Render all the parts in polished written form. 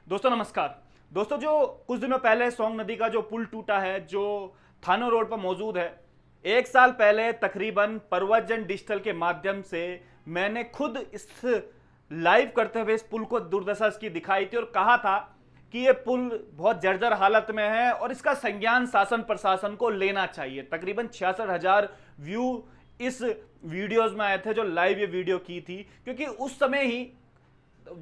दोस्तों नमस्कार। दोस्तों जो कुछ दिनों पहले सोंग नदी का जो पुल टूटा है जो थानो रोड पर मौजूद है, एक साल पहले तकरीबन परवतजन डिजिटल के माध्यम से मैंने खुद इस लाइव करते हुए इस पुल को दुर्दशा इसकी दिखाई थी और कहा था कि ये पुल बहुत जर्जर हालत में है और इसका संज्ञान शासन प्रशासन को लेना चाहिए। तकरीबन 66,000 व्यू इस वीडियोस में आए थे जो लाइव ये वीडियो की थी, क्योंकि उस समय ही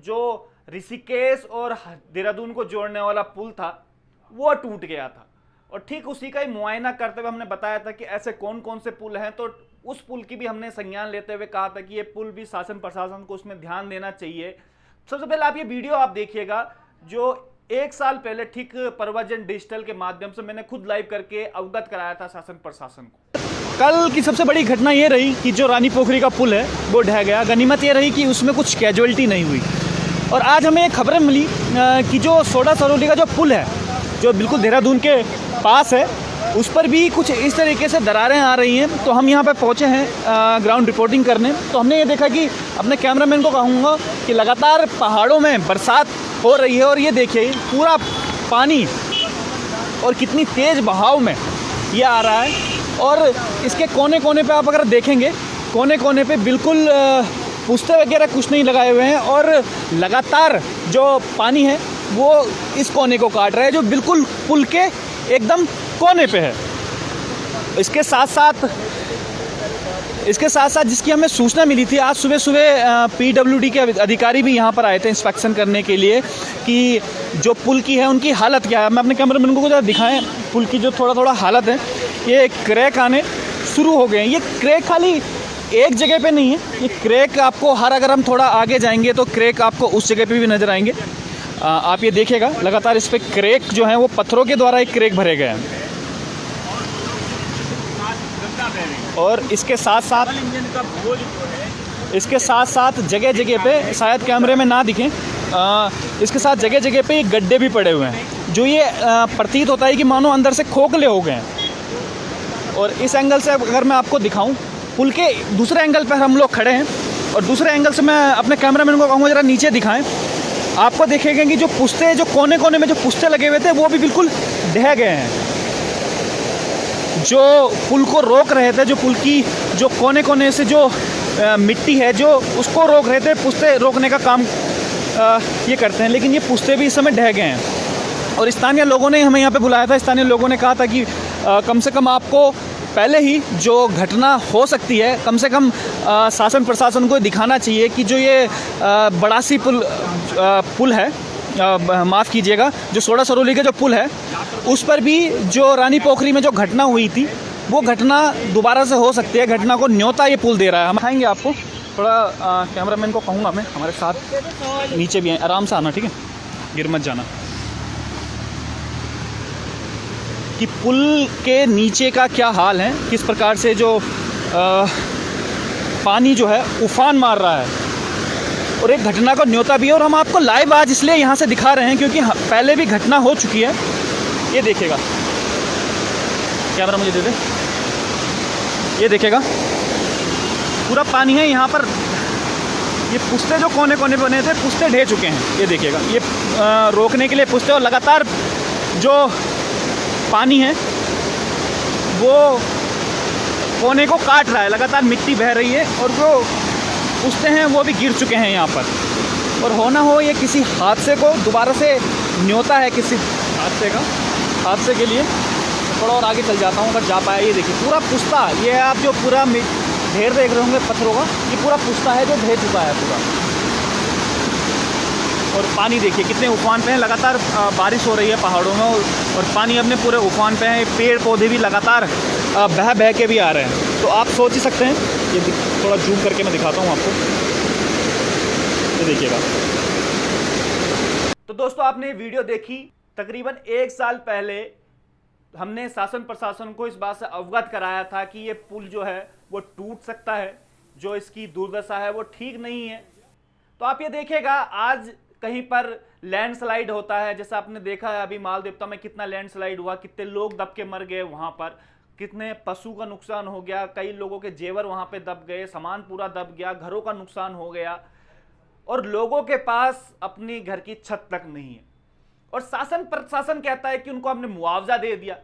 जो ऋषिकेश और देहरादून को जोड़ने वाला पुल था वो टूट गया था और ठीक उसी का ही मुआयना करते हुए हमने बताया था कि ऐसे कौन कौन से पुल हैं। तो उस पुल की भी हमने संज्ञान लेते हुए कहा था कि ये पुल भी शासन प्रशासन को उसमें ध्यान देना चाहिए। सबसे पहले आप ये वीडियो आप देखिएगा जो एक साल पहले ठीक परवतजन डिजिटल के माध्यम से मैंने खुद लाइव करके अवगत कराया था शासन प्रशासन को। कल की सबसे बड़ी घटना ये रही कि जो रानी पोखरी का पुल है वो ढह गया। गनीमत ये रही कि उसमें कुछ कैजुअलिटी नहीं हुई। और आज हमें एक खबरें मिली कि जो सोडा सरोली का जो पुल है जो बिल्कुल देहरादून के पास है उस पर भी कुछ इस तरीके से दरारें आ रही हैं। तो हम यहाँ पर पहुँचे हैं ग्राउंड रिपोर्टिंग करने। तो हमने ये देखा कि अपने कैमरामैन को कहूँगा कि लगातार पहाड़ों में बरसात हो रही है और ये देखिए पूरा पानी और कितनी तेज़ बहाव में ये आ रहा है। और इसके कोने कोने पे आप अगर देखेंगे कोने कोने पे बिल्कुल पुस्ते वगैरह कुछ नहीं लगाए हुए हैं और लगातार जो पानी है वो इस कोने को काट रहा है जो बिल्कुल पुल के एकदम कोने पे है। इसके साथ साथ जिसकी हमें सूचना मिली थी आज सुबह सुबह पीडब्ल्यूडी के अधिकारी भी यहाँ पर आए थे इंस्पेक्शन करने के लिए कि जो पुल की है उनकी हालत क्या है। मैं अपने कैमरामैन को जरा दिखाएं पुल की जो थोड़ा हालत है। ये क्रैक आने शुरू हो गए हैं। ये क्रैक खाली एक जगह पे नहीं है, ये क्रैक आपको अगर हम थोड़ा आगे जाएंगे तो क्रैक आपको उस जगह पे भी नज़र आएंगे। आप ये देखिएगा लगातार इस पे क्रैक जो है वो पत्थरों के द्वारा एक क्रैक भरे गए हैं। और इसके साथ साथ जगह जगह पे शायद कैमरे में ना दिखें, इसके साथ जगह जगह पे गड्ढे भी पड़े हुए हैं जो ये प्रतीत होता है कि मानो अंदर से खोखले हो गए हैं। और इस एंगल से अगर मैं आपको दिखाऊं पुल के दूसरे एंगल पर हम लोग खड़े हैं और दूसरे एंगल से मैं अपने कैमरामैन को कहूँगा ज़रा नीचे दिखाएं। आपको देखेंगे कि जो पुस्ते जो कोने कोने में जो पुस्ते लगे हुए थे वो भी बिल्कुल ढह गए हैं। जो पुल को रोक रहे थे, जो पुल की जो कोने कोने से जो मिट्टी है जो उसको रोक रहे थे, पुस्ते रोकने का काम ये करते हैं, लेकिन ये पुस्ते भी इस समय ढह गए हैं। और स्थानीय लोगों ने हमें यहाँ पे बुलाया था। स्थानीय लोगों ने कहा था कि कम से कम आपको पहले ही जो घटना हो सकती है कम से कम शासन प्रशासन को दिखाना चाहिए कि जो ये बड़ासी पुल है, माफ़ कीजिएगा, जो सोडा सरोली का जो पुल है उस पर भी जो रानी पोखरी में जो घटना हुई थी वो घटना दोबारा से हो सकती है। घटना को न्योता ये पुल दे रहा है। हम आएंगे आपको थोड़ा कैमरामैन को कहूँगा मैं हमारे साथ नीचे भी हैं, आराम से आना, ठीक है, गिर मत जाना। कि पुल के नीचे का क्या हाल है, किस प्रकार से जो पानी जो है उफान मार रहा है और एक घटना को न्योता भी है। और हम आपको लाइव आज इसलिए यहाँ से दिखा रहे हैं क्योंकि पहले भी घटना हो चुकी है। ये देखिएगा, कैमरा मुझे दे दे, ये देखिएगा पूरा पानी है यहाँ पर। ये पुस्ते जो कोने कोने बने थे पुस्ते ढह चुके हैं। ये देखिएगा, ये रोकने के लिए पुस्ते और लगातार जो पानी है वो कोने को काट रहा है, लगातार मिट्टी बह रही है और जो पुस्ते हैं वो भी गिर चुके हैं यहाँ पर। और होना हो ये किसी हादसे को दोबारा से न्योता है, किसी हादसे के लिए। थोड़ा और आगे चल जाता हूँ अगर जा पाया। ये देखिए पूरा पुस्ता, ये आप जो पूरा ढेर देख रहे होंगे पत्थरों का, ये पूरा पुस्ता है जो ढह चुका है पूरा। और पानी देखिए कितने उफान पे हैं, लगातार बारिश हो रही है पहाड़ों में और पानी अपने पूरे उफान पे हैं। पेड़ पौधे भी लगातार बह के भी आ रहे हैं। तो आप सोच ही सकते हैं, ये थोड़ा जूम करके मैं दिखाता हूँ आपको, ये देखिएगा। तो दोस्तों आपने वीडियो देखी। तकरीबन एक साल पहले हमने शासन प्रशासन को इस बात से अवगत कराया था कि ये पुल जो है वो टूट सकता है, जो इसकी दुर्दशा है वो ठीक नहीं है। तो आप ये देखिएगा आज कहीं पर लैंडस्लाइड होता है, जैसा आपने देखा है अभी मालदेवता में कितना लैंडस्लाइड हुआ, कितने लोग दब के मर गए वहां पर, कितने पशु का नुकसान हो गया, कई लोगों के जेवर वहां पे दब गए, सामान पूरा दब गया, घरों का नुकसान हो गया और लोगों के पास अपनी घर की छत तक नहीं है। और शासन प्रशासन कहता है कि उनको हमने मुआवजा दे दिया।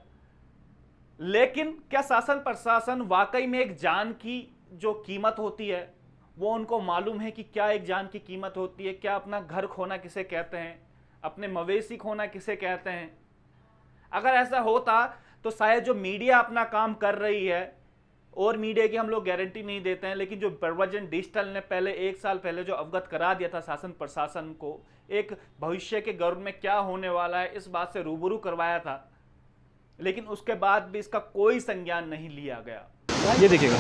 लेकिन क्या शासन प्रशासन वाकई में एक जान की जो कीमत होती है वो उनको मालूम है कि क्या एक जान की कीमत होती है? क्या अपना घर खोना किसे कहते हैं, अपने मवेशी खोना किसे कहते हैं? अगर ऐसा होता तो शायद जो मीडिया अपना काम कर रही है, और मीडिया की हम लोग गारंटी नहीं देते हैं, लेकिन जो प्रव्रजन डिजिटल ने पहले 1 साल पहले जो अवगत करा दिया था शासन प्रशासन को, एक भविष्य के गर्भ में क्या होने वाला है इस बात से रूबरू करवाया था, लेकिन उसके बाद भी इसका कोई संज्ञान नहीं लिया गया। ये देखिएगा,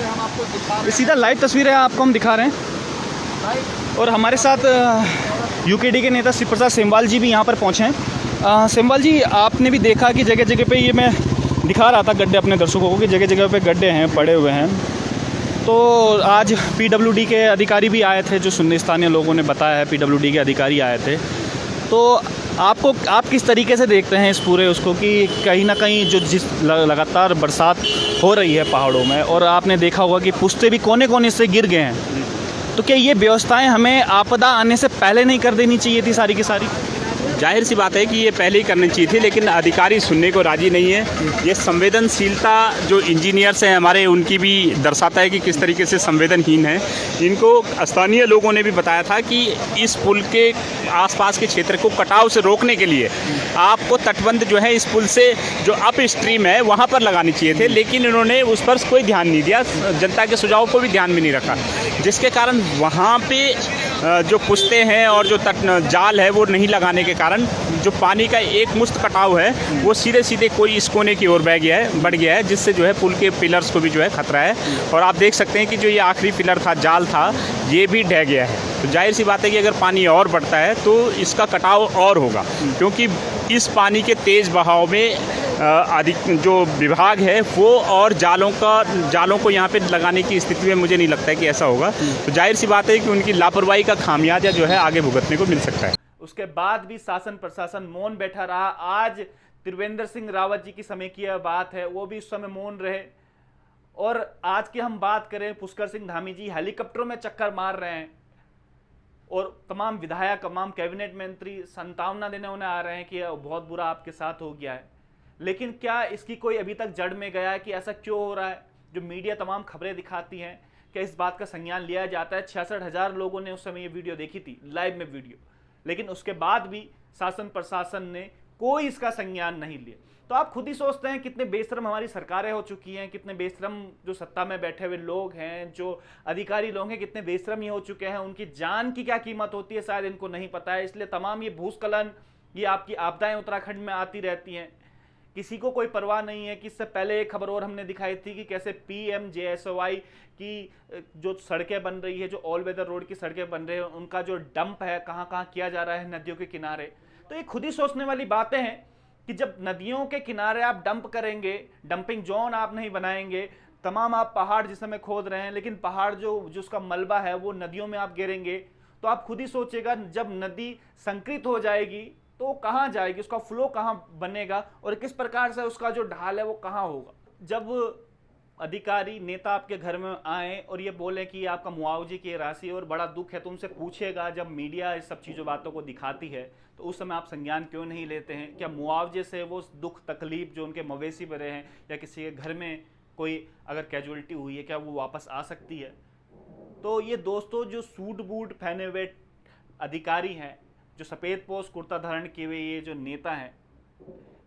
ये सीधा लाइव तस्वीर है, आपको हम दिखा रहे हैं। और हमारे साथ यूकेडी के नेता श्री प्रसाद सेमवाल जी भी यहाँ पर पहुँचे हैं। सेमवाल जी, आपने भी देखा कि जगह जगह पे, ये मैं दिखा रहा था गड्ढे अपने दर्शकों को कि जगह जगह पे गड्ढे हैं, पड़े हुए हैं। तो आज पीडब्ल्यूडी के अधिकारी भी आए थे, जो सुनने स्थानीय लोगों ने बताया है, पीडब्ल्यूडी के अधिकारी आए थे। तो आप किस तरीके से देखते हैं इस पूरे उसको कि कहीं ना कहीं जो जिस लगातार बरसात हो रही है पहाड़ों में, और आपने देखा होगा कि पुश्ते भी कोने कोने से गिर गए हैं, तो क्या ये व्यवस्थाएं हमें आपदा आने से पहले नहीं कर देनी चाहिए थी सारी की सारी? जाहिर सी बात है कि ये पहले ही करनी चाहिए थी, लेकिन अधिकारी सुनने को राजी नहीं है। ये संवेदनशीलता जो इंजीनियर्स हैं हमारे, उनकी भी दर्शाता है कि किस तरीके से संवेदनहीन है। इनको स्थानीय लोगों ने भी बताया था कि इस पुल के आसपास के क्षेत्र को कटाव से रोकने के लिए आपको तटबंध जो है इस पुल से जो अप स्ट्रीम है वहाँ पर लगानी चाहिए थे, लेकिन इन्होंने उस पर कोई ध्यान नहीं दिया, जनता के सुझाव को भी ध्यान में नहीं रखा, जिसके कारण वहाँ पे जो पुश्ते हैं और जो जाल है वो नहीं लगाने के कारण जो पानी का एक मुश्त कटाव है वो सीधे सीधे कोई इस कोने की ओर बढ़ गया है, जिससे जो है पुल के पिलर्स को भी जो है खतरा है। और आप देख सकते हैं कि जो ये आखिरी पिलर था, जाल था, ये भी ढह गया है। तो जाहिर सी बात है कि अगर पानी और बढ़ता है तो इसका कटाव और होगा, क्योंकि इस पानी के तेज़ बहाव में अधिक जो विभाग है वो और जालों को यहाँ पे लगाने की स्थिति में मुझे नहीं लगता है कि ऐसा होगा। तो जाहिर सी बात है कि उनकी लापरवाही का खामियाजा जो है आगे भुगतने को मिल सकता है। उसके बाद भी शासन प्रशासन मौन बैठा रहा। आज त्रिवेंद्र सिंह रावत जी की समय की यह बात है, वो भी उस समय मौन रहे। और आज की हम बात करें, पुष्कर सिंह धामी जी हेलीकॉप्टरों में चक्कर मार रहे हैं, और तमाम विधायक, तमाम कैबिनेट मंत्री सांत्वना देने उन्हें आ रहे हैं कि बहुत बुरा आपके साथ हो गया है। लेकिन क्या इसकी कोई अभी तक जड़ में गया है कि ऐसा क्यों हो रहा है? जो मीडिया तमाम खबरें दिखाती हैं, क्या इस बात का संज्ञान लिया जाता है? 66,000 लोगों ने उस समय ये वीडियो देखी थी, लाइव में वीडियो, लेकिन उसके बाद भी शासन प्रशासन ने कोई इसका संज्ञान नहीं लिया। तो आप खुद ही सोचते हैं कितने बेशरम हमारी सरकारें हो चुकी हैं, कितने बेशरम जो सत्ता में बैठे हुए लोग हैं, जो अधिकारी लोग हैं, कितने बेशरम ही हो चुके हैं। उनकी जान की क्या कीमत होती है शायद इनको नहीं पता है। इसलिए तमाम ये भूस्खलन, ये आपकी आपदाएं उत्तराखंड में आती रहती हैं, किसी को कोई परवाह नहीं है। कि इससे पहले एक खबर और हमने दिखाई थी कि कैसे PMJSOI की जो सड़कें बन रही है, जो ऑल वेदर रोड की सड़कें बन रही है, उनका जो डंप है कहाँ कहाँ किया जा रहा है नदियों के किनारे। तो ये खुद ही सोचने वाली बातें हैं कि जब नदियों के किनारे आप डंप करेंगे, डंपिंग जोन आप नहीं बनाएंगे, तमाम आप पहाड़ जिस समय खोद रहे हैं, लेकिन पहाड़ जो उसका मलबा है वो नदियों में आप गिरेंगे, तो आप खुद ही सोचेगा जब नदी संकृत हो जाएगी तो वो कहाँ जाएगी, उसका फ्लो कहाँ बनेगा, और किस प्रकार से उसका जो ढाल है वो कहाँ होगा। जब अधिकारी नेता आपके घर में आए और ये बोले कि आपका मुआवजे की राशि और बड़ा दुख है, तो उनसे पूछेगा, जब मीडिया इस सब चीज़ों बातों को दिखाती है तो उस समय आप संज्ञान क्यों नहीं लेते हैं? क्या मुआवजे से वो दुख तकलीफ जो उनके मवेशी पर हैं या किसी के घर में कोई अगर कैजुअलिटी हुई है, क्या वो वापस आ सकती है? तो ये दोस्तों जो सूट बूट पहने हुए अधिकारी हैं, जो सफ़ेद पोश कुर्ता धारण किए हुए ये जो नेता हैं,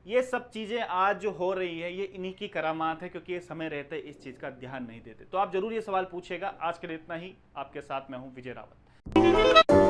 ये सब चीज़ें आज जो हो रही है ये इन्हीं की करामात है, क्योंकि ये समय रहते इस चीज़ का ध्यान नहीं देते। तो आप जरूर ये सवाल पूछेगा। आज के लिए इतना ही। आपके साथ मैं हूँ विजय रावत।